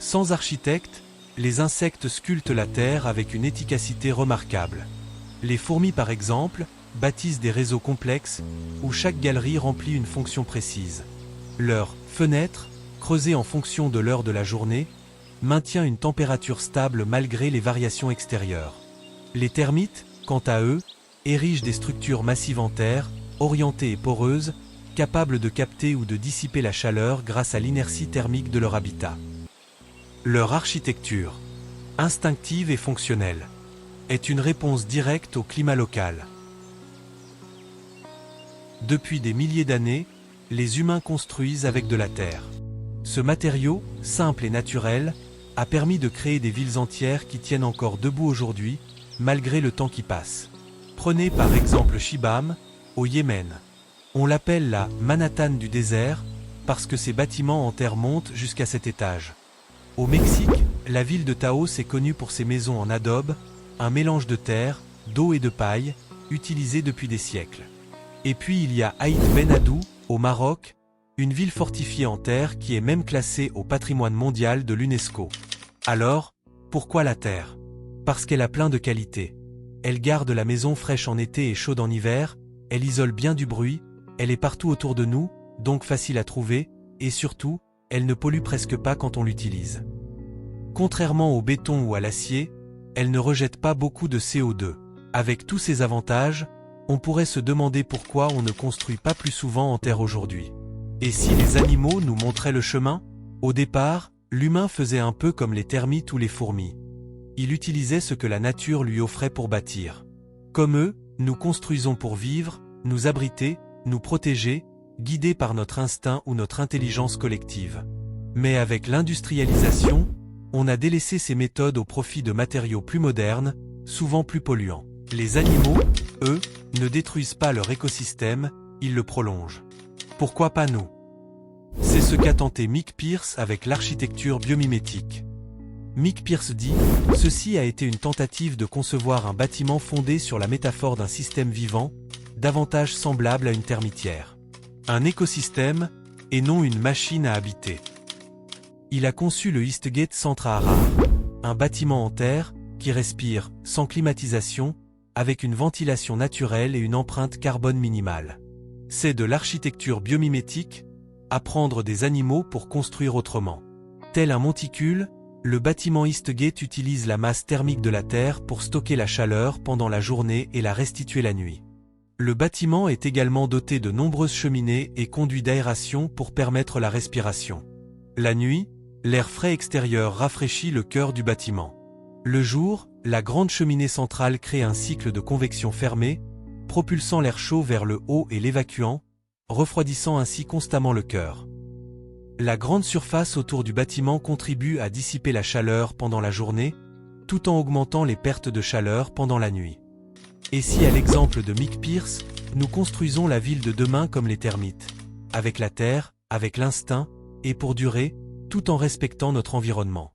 Sans architecte, les insectes sculptent la terre avec une efficacité remarquable. Les fourmis par exemple, bâtissent des réseaux complexes, où chaque galerie remplit une fonction précise. Leur fenêtre, creusée en fonction de l'heure de la journée, maintient une température stable malgré les variations extérieures. Les termites, quant à eux, érigent des structures massives en terre, orientées et poreuses, capables de capter ou de dissiper la chaleur grâce à l'inertie thermique de leur habitat. Leur architecture, instinctive et fonctionnelle, est une réponse directe au climat local. Depuis des milliers d'années, les humains construisent avec de la terre. Ce matériau, simple et naturel, a permis de créer des villes entières qui tiennent encore debout aujourd'hui, malgré le temps qui passe. Prenez par exemple Shibam, au Yémen. On l'appelle la Manhattan du désert, parce que ses bâtiments en terre montent jusqu'à 7 étages. Au Mexique, la ville de Taos est connue pour ses maisons en adobe, un mélange de terre, d'eau et de paille, utilisé depuis des siècles. Et puis il y a Aït Ben Haddou, au Maroc, une ville fortifiée en terre qui est même classée au patrimoine mondial de l'UNESCO. Alors, pourquoi la terre? Parce qu'elle a plein de qualités. Elle garde la maison fraîche en été et chaude en hiver, elle isole bien du bruit, elle est partout autour de nous, donc facile à trouver, et surtout, elle ne pollue presque pas quand on l'utilise. Contrairement au béton ou à l'acier, elle ne rejette pas beaucoup de CO2. Avec tous ces avantages, on pourrait se demander pourquoi on ne construit pas plus souvent en terre aujourd'hui. Et si les animaux nous montraient le chemin? Au départ, l'humain faisait un peu comme les termites ou les fourmis. Il utilisait ce que la nature lui offrait pour bâtir. Comme eux, nous construisons pour vivre, nous abriter, nous protéger, guidés par notre instinct ou notre intelligence collective. Mais avec l'industrialisation, on a délaissé ces méthodes au profit de matériaux plus modernes, souvent plus polluants. Les animaux, eux, ne détruisent pas leur écosystème, ils le prolongent. Pourquoi pas nous? C'est ce qu'a tenté Mick Pierce avec l'architecture biomimétique. Mick Pierce dit « Ceci a été une tentative de concevoir un bâtiment fondé sur la métaphore d'un système vivant, davantage semblable à une termitière. Un écosystème, et non une machine à habiter. » Il a conçu le Eastgate Centre à Harare, un bâtiment en terre, qui respire, sans climatisation, avec une ventilation naturelle et une empreinte carbone minimale. C'est de l'architecture biomimétique, apprendre des animaux pour construire autrement. Tel un monticule, le bâtiment Eastgate utilise la masse thermique de la Terre pour stocker la chaleur pendant la journée et la restituer la nuit. Le bâtiment est également doté de nombreuses cheminées et conduits d'aération pour permettre la respiration. La nuit, l'air frais extérieur rafraîchit le cœur du bâtiment. Le jour, la grande cheminée centrale crée un cycle de convection fermé, propulsant l'air chaud vers le haut et l'évacuant, refroidissant ainsi constamment le cœur. La grande surface autour du bâtiment contribue à dissiper la chaleur pendant la journée, tout en augmentant les pertes de chaleur pendant la nuit. Et si à l'exemple de Mick Pierce, nous construisons la ville de demain comme les termites, avec la terre, avec l'instinct, et pour durer, tout en respectant notre environnement.